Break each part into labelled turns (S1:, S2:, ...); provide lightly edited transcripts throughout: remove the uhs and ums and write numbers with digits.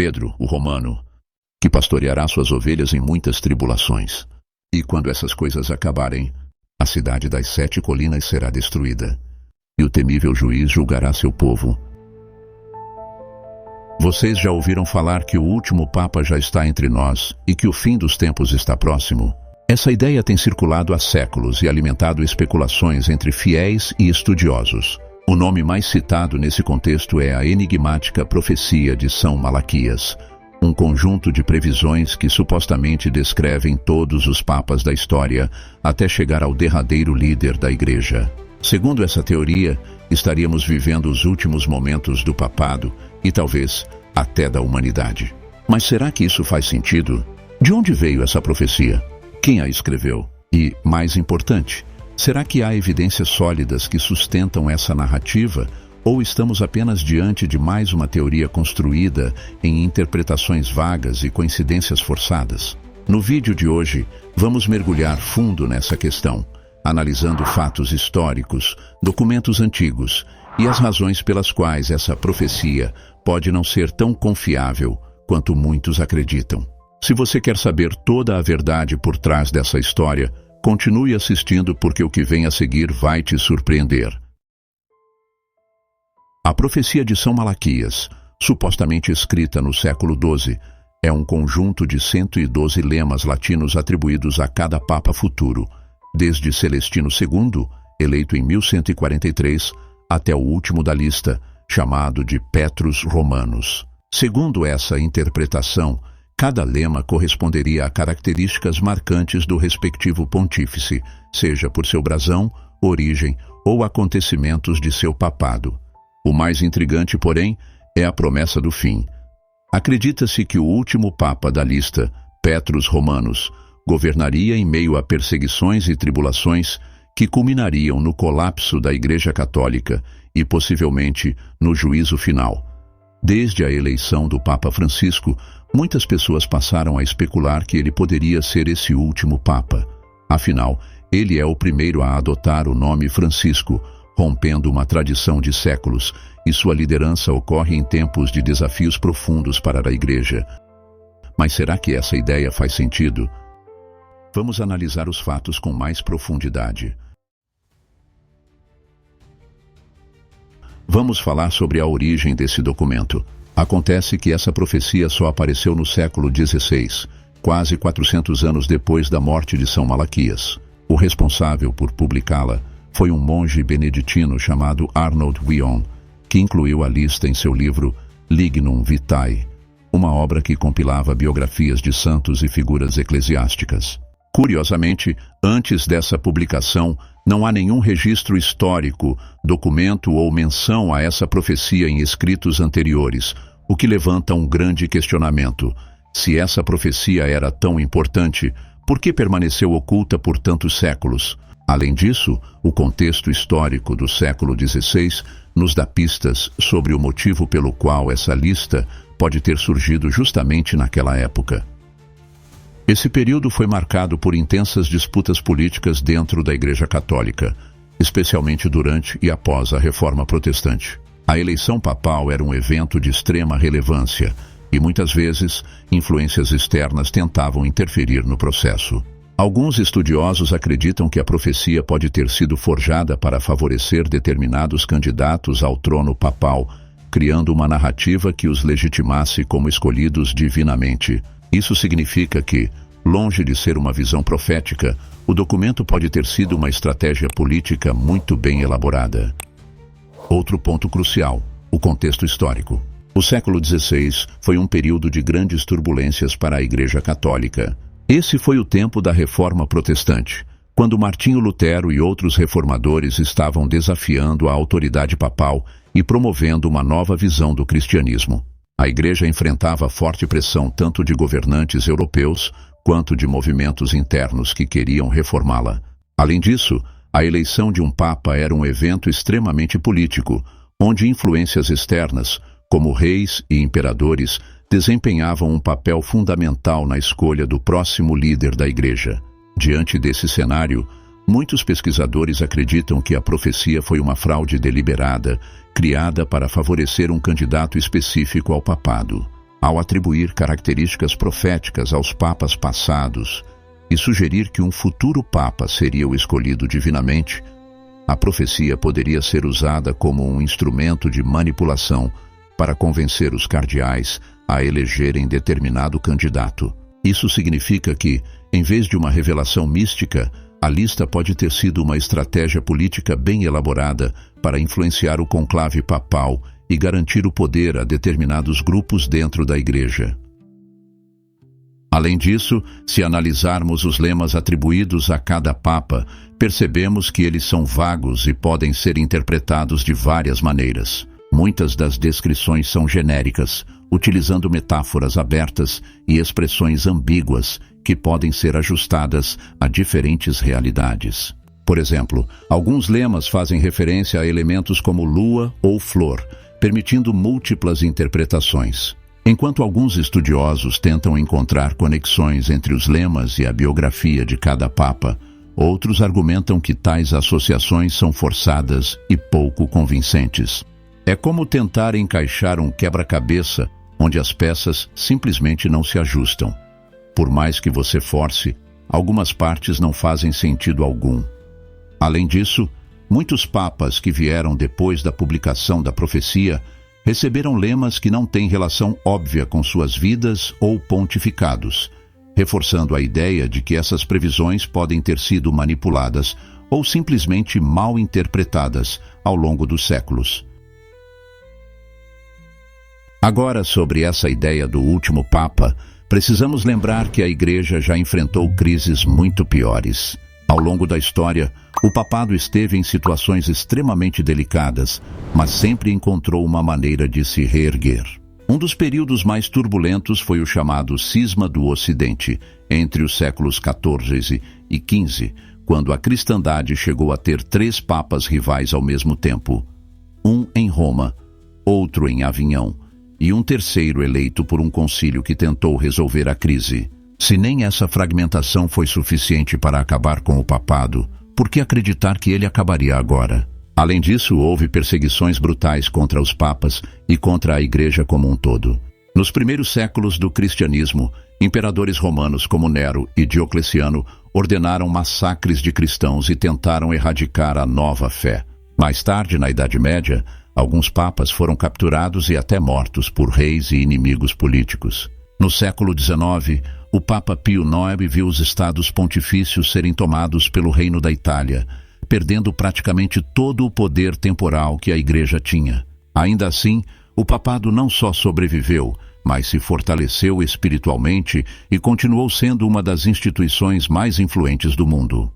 S1: Pedro, o romano, que pastoreará suas ovelhas em muitas tribulações. E quando essas coisas acabarem, a cidade das 7 colinas será destruída, e o temível juiz julgará seu povo. Vocês já ouviram falar que o último Papa já está entre nós e que o fim dos tempos está próximo? Essa ideia tem circulado há séculos e alimentado especulações entre fiéis e estudiosos. O nome mais citado nesse contexto é a enigmática profecia de São Malaquias, um conjunto de previsões que supostamente descrevem todos os papas da história até chegar ao derradeiro líder da Igreja. Segundo essa teoria, estaríamos vivendo os últimos momentos do papado e talvez até da humanidade. Mas será que isso faz sentido? De onde veio essa profecia? Quem a escreveu? E, mais importante, será que há evidências sólidas que sustentam essa narrativa, ou estamos apenas diante de mais uma teoria construída em interpretações vagas e coincidências forçadas? No vídeo de hoje, vamos mergulhar fundo nessa questão, analisando fatos históricos, documentos antigos e as razões pelas quais essa profecia pode não ser tão confiável quanto muitos acreditam. Se você quer saber toda a verdade por trás dessa história, continue assistindo porque o que vem a seguir vai te surpreender. A profecia de São Malaquias, supostamente escrita no século XII, é um conjunto de 112 lemas latinos atribuídos a cada Papa futuro, desde Celestino II, eleito em 1143, até o último da lista, chamado de Petrus Romanus. Segundo essa interpretação, cada lema corresponderia a características marcantes do respectivo pontífice, seja por seu brasão, origem ou acontecimentos de seu papado. O mais intrigante, porém, é a promessa do fim. Acredita-se que o último papa da lista, Petrus Romanus, governaria em meio a perseguições e tribulações que culminariam no colapso da Igreja Católica e possivelmente no juízo final. Desde a eleição do Papa Francisco, muitas pessoas passaram a especular que ele poderia ser esse último Papa. Afinal, ele é o primeiro a adotar o nome Francisco, rompendo uma tradição de séculos, e sua liderança ocorre em tempos de desafios profundos para a Igreja. Mas será que essa ideia faz sentido? Vamos analisar os fatos com mais profundidade. Vamos falar sobre a origem desse documento. Acontece que essa profecia só apareceu no século XVI, quase 400 anos depois da morte de São Malaquias. O responsável por publicá-la foi um monge beneditino chamado Arnold Wion, que incluiu a lista em seu livro Lignum Vitae, uma obra que compilava biografias de santos e figuras eclesiásticas. Curiosamente, antes dessa publicação, não há nenhum registro histórico, documento ou menção a essa profecia em escritos anteriores, o que levanta um grande questionamento. Se essa profecia era tão importante, por que permaneceu oculta por tantos séculos? Além disso, o contexto histórico do século XVI nos dá pistas sobre o motivo pelo qual essa lista pode ter surgido justamente naquela época. Esse período foi marcado por intensas disputas políticas dentro da Igreja Católica, especialmente durante e após a Reforma Protestante. A eleição papal era um evento de extrema relevância e, muitas vezes, influências externas tentavam interferir no processo. Alguns estudiosos acreditam que a profecia pode ter sido forjada para favorecer determinados candidatos ao trono papal, criando uma narrativa que os legitimasse como escolhidos divinamente. Isso significa que, longe de ser uma visão profética, o documento pode ter sido uma estratégia política muito bem elaborada. Outro ponto crucial: o contexto histórico. O século XVI foi um período de grandes turbulências para a Igreja Católica. Esse foi o tempo da Reforma Protestante, quando Martinho Lutero e outros reformadores estavam desafiando a autoridade papal e promovendo uma nova visão do cristianismo. A Igreja enfrentava forte pressão tanto de governantes europeus quanto de movimentos internos que queriam reformá-la. Além disso, a eleição de um Papa era um evento extremamente político, onde influências externas, como reis e imperadores, desempenhavam um papel fundamental na escolha do próximo líder da Igreja. Diante desse cenário, muitos pesquisadores acreditam que a profecia foi uma fraude deliberada, criada para favorecer um candidato específico ao papado. ao atribuir características proféticas aos papas passados e sugerir que um futuro papa seria o escolhido divinamente, a profecia poderia ser usada como um instrumento de manipulação para convencer os cardeais a elegerem determinado candidato. Isso significa que, em vez de uma revelação mística, a lista pode ter sido uma estratégia política bem elaborada para influenciar o conclave papal e garantir o poder a determinados grupos dentro da Igreja. Além disso, se analisarmos os lemas atribuídos a cada papa, percebemos que eles são vagos e podem ser interpretados de várias maneiras. Muitas das descrições são genéricas, utilizando metáforas abertas e expressões ambíguas que podem ser ajustadas a diferentes realidades. Por exemplo, alguns lemas fazem referência a elementos como lua ou flor, permitindo múltiplas interpretações. Enquanto alguns estudiosos tentam encontrar conexões entre os lemas e a biografia de cada papa, outros argumentam que tais associações são forçadas e pouco convincentes. É como tentar encaixar um quebra-cabeça onde as peças simplesmente não se ajustam. Por mais que você force, algumas partes não fazem sentido algum. Além disso, muitos papas que vieram depois da publicação da profecia receberam lemas que não têm relação óbvia com suas vidas ou pontificados, reforçando a ideia de que essas previsões podem ter sido manipuladas ou simplesmente mal interpretadas ao longo dos séculos. Agora, sobre essa ideia do último Papa, precisamos lembrar que a Igreja já enfrentou crises muito piores. Ao longo da história, o papado esteve em situações extremamente delicadas, mas sempre encontrou uma maneira de se reerguer. Um dos períodos mais turbulentos foi o chamado Cisma do Ocidente, entre os séculos XIV e XV, quando a cristandade chegou a ter 3 papas rivais ao mesmo tempo. Um em Roma, outro em Avignon, e um terceiro eleito por um concílio que tentou resolver a crise. Se nem essa fragmentação foi suficiente para acabar com o papado, por que acreditar que ele acabaria agora? Além disso, houve perseguições brutais contra os papas e contra a Igreja como um todo. Nos primeiros séculos do cristianismo, imperadores romanos como Nero e Diocleciano ordenaram massacres de cristãos e tentaram erradicar a nova fé. Mais tarde, na Idade Média, alguns papas foram capturados e até mortos por reis e inimigos políticos. No século XIX, o Papa Pio IX viu os estados pontifícios serem tomados pelo Reino da Itália, perdendo praticamente todo o poder temporal que a Igreja tinha. Ainda assim, o papado não só sobreviveu, mas se fortaleceu espiritualmente e continuou sendo uma das instituições mais influentes do mundo.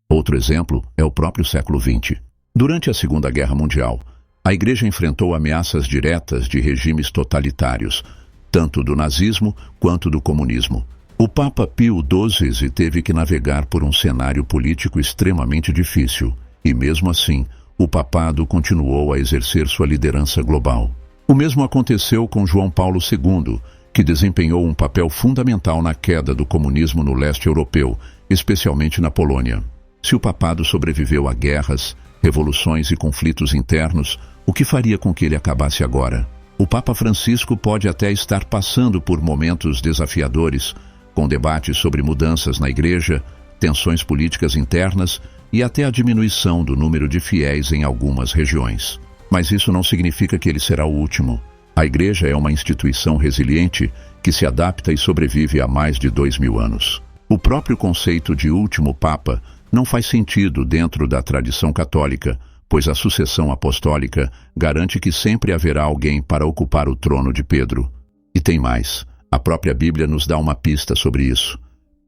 S1: Outro exemplo é o próprio século XX. Durante a Segunda Guerra Mundial, a Igreja enfrentou ameaças diretas de regimes totalitários, tanto do nazismo quanto do comunismo. O Papa Pio XII teve que navegar por um cenário político extremamente difícil, e mesmo assim, o papado continuou a exercer sua liderança global. O mesmo aconteceu com João Paulo II, que desempenhou um papel fundamental na queda do comunismo no leste europeu, especialmente na Polônia. Se o papado sobreviveu a guerras, revoluções e conflitos internos, o que faria com que ele acabasse agora? O Papa Francisco pode até estar passando por momentos desafiadores, com debates sobre mudanças na Igreja, tensões políticas internas e até a diminuição do número de fiéis em algumas regiões. Mas isso não significa que ele será o último. A Igreja é uma instituição resiliente que se adapta e sobrevive há mais de 2000 anos. O próprio conceito de último Papa não faz sentido dentro da tradição católica, pois a sucessão apostólica garante que sempre haverá alguém para ocupar o trono de Pedro. E tem mais. A própria Bíblia nos dá uma pista sobre isso.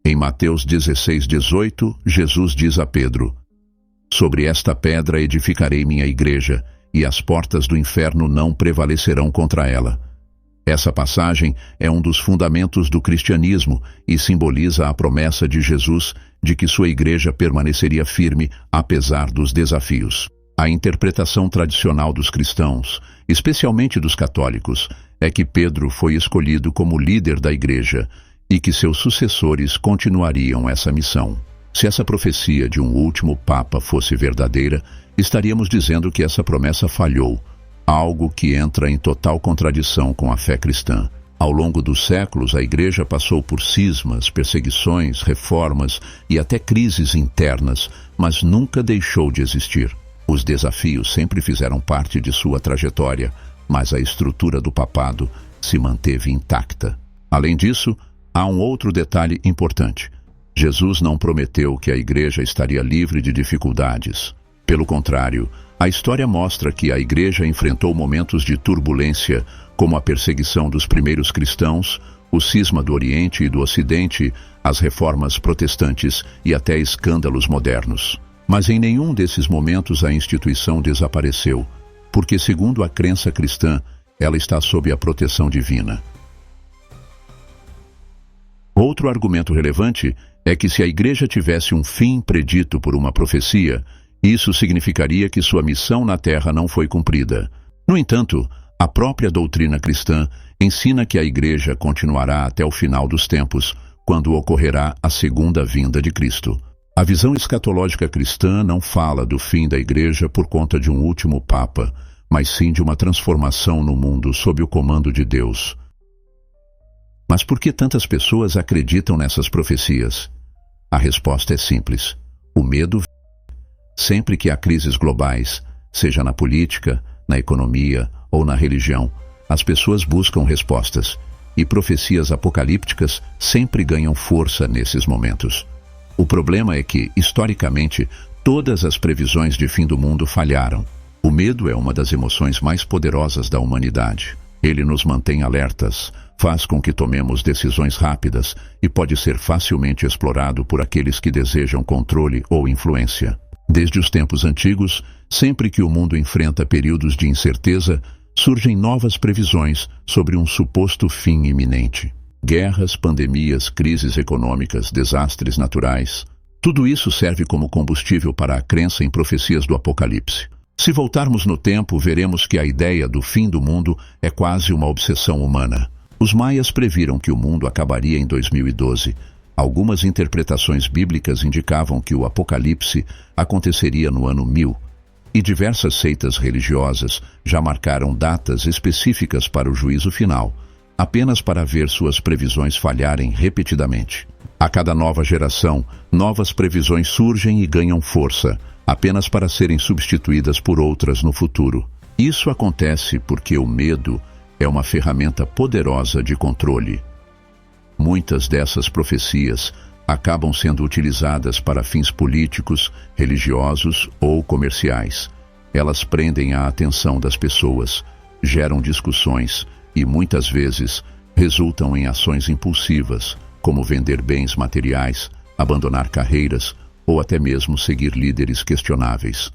S1: Em Mateus 16:18, Jesus diz a Pedro: "Sobre esta pedra edificarei minha igreja, e as portas do inferno não prevalecerão contra ela." Essa passagem é um dos fundamentos do cristianismo e simboliza a promessa de Jesus de que sua igreja permaneceria firme apesar dos desafios. A interpretação tradicional dos cristãos, especialmente dos católicos, é que Pedro foi escolhido como líder da igreja e que seus sucessores continuariam essa missão. Se essa profecia de um último Papa fosse verdadeira, estaríamos dizendo que essa promessa falhou, algo que entra em total contradição com a fé cristã. Ao longo dos séculos, a Igreja passou por cismas, perseguições, reformas e até crises internas, mas nunca deixou de existir. Os desafios sempre fizeram parte de sua trajetória, mas a estrutura do papado se manteve intacta. Além disso, há um outro detalhe importante. Jesus não prometeu que a Igreja estaria livre de dificuldades. Pelo contrário, a história mostra que a Igreja enfrentou momentos de turbulência, como a perseguição dos primeiros cristãos, o cisma do Oriente e do Ocidente, as reformas protestantes e até escândalos modernos. Mas em nenhum desses momentos a instituição desapareceu, porque, segundo a crença cristã, ela está sob a proteção divina. Outro argumento relevante é que se a Igreja tivesse um fim predito por uma profecia, isso significaria que sua missão na Terra não foi cumprida. No entanto, a própria doutrina cristã ensina que a Igreja continuará até o final dos tempos, quando ocorrerá a segunda vinda de Cristo. A visão escatológica cristã não fala do fim da Igreja por conta de um último Papa, mas sim de uma transformação no mundo sob o comando de Deus. Mas por que tantas pessoas acreditam nessas profecias? A resposta é simples: o medo. Sempre que há crises globais, seja na política, na economia ou na religião, as pessoas buscam respostas, e profecias apocalípticas sempre ganham força nesses momentos. O problema é que, historicamente, todas as previsões de fim do mundo falharam. O medo é uma das emoções mais poderosas da humanidade. Ele nos mantém alertas, faz com que tomemos decisões rápidas e pode ser facilmente explorado por aqueles que desejam controle ou influência. Desde os tempos antigos, sempre que o mundo enfrenta períodos de incerteza, surgem novas previsões sobre um suposto fim iminente. Guerras, pandemias, crises econômicas, desastres naturais. Tudo isso serve como combustível para a crença em profecias do Apocalipse. Se voltarmos no tempo, veremos que a ideia do fim do mundo é quase uma obsessão humana. Os maias previram que o mundo acabaria em 2012. Algumas interpretações bíblicas indicavam que o Apocalipse aconteceria no ano 1000, e diversas seitas religiosas já marcaram datas específicas para o juízo final, apenas para ver suas previsões falharem repetidamente. A cada nova geração, novas previsões surgem e ganham força, apenas para serem substituídas por outras no futuro. Isso acontece porque o medo é uma ferramenta poderosa de controle. Muitas dessas profecias acabam sendo utilizadas para fins políticos, religiosos ou comerciais. Elas prendem a atenção das pessoas, geram discussões e, muitas vezes, resultam em ações impulsivas, como vender bens materiais, abandonar carreiras ou até mesmo seguir líderes questionáveis.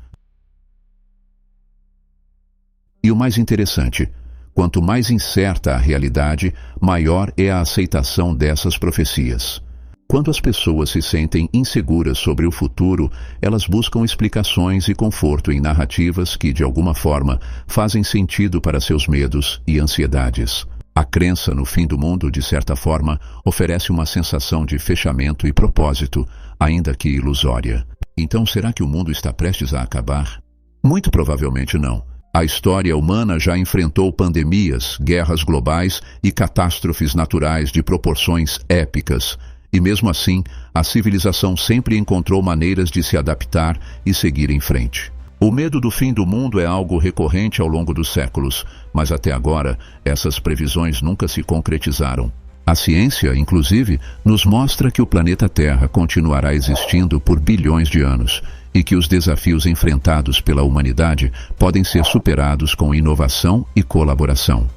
S1: E o mais interessante, quanto mais incerta a realidade, maior é a aceitação dessas profecias. Quando as pessoas se sentem inseguras sobre o futuro, elas buscam explicações e conforto em narrativas que, de alguma forma, fazem sentido para seus medos e ansiedades. A crença no fim do mundo, de certa forma, oferece uma sensação de fechamento e propósito, ainda que ilusória. Então, será que o mundo está prestes a acabar? Muito provavelmente não. A história humana já enfrentou pandemias, guerras globais e catástrofes naturais de proporções épicas. E mesmo assim, a civilização sempre encontrou maneiras de se adaptar e seguir em frente. O medo do fim do mundo é algo recorrente ao longo dos séculos, mas até agora, essas previsões nunca se concretizaram. A ciência, inclusive, nos mostra que o planeta Terra continuará existindo por bilhões de anos e que os desafios enfrentados pela humanidade podem ser superados com inovação e colaboração.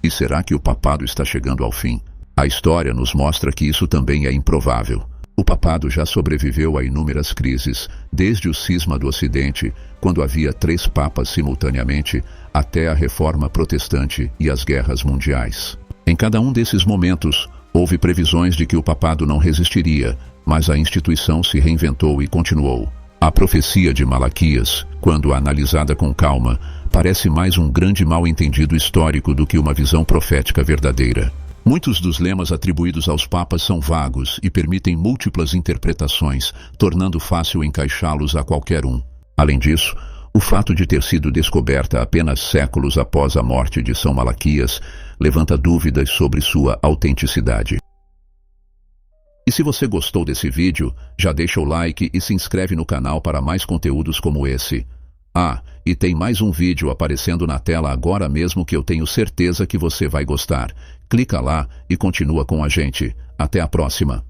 S1: E será que o papado está chegando ao fim? A história nos mostra que isso também é improvável. O papado já sobreviveu a inúmeras crises, desde o cisma do Ocidente, quando havia 3 papas simultaneamente, até a Reforma Protestante e as guerras mundiais. Em cada um desses momentos, houve previsões de que o papado não resistiria, mas a instituição se reinventou e continuou. A profecia de Malaquias, quando analisada com calma, parece mais um grande mal-entendido histórico do que uma visão profética verdadeira. Muitos dos lemas atribuídos aos papas são vagos e permitem múltiplas interpretações, tornando fácil encaixá-los a qualquer um. Além disso, O fato de ter sido descoberta apenas séculos após a morte de São Malaquias levanta dúvidas sobre sua autenticidade. E se você gostou desse vídeo, já deixa o like e se inscreve no canal para mais conteúdos como esse. Ah, e tem mais um vídeo aparecendo na tela agora mesmo que eu tenho certeza que você vai gostar. Clica lá e continua com a gente. Até a próxima.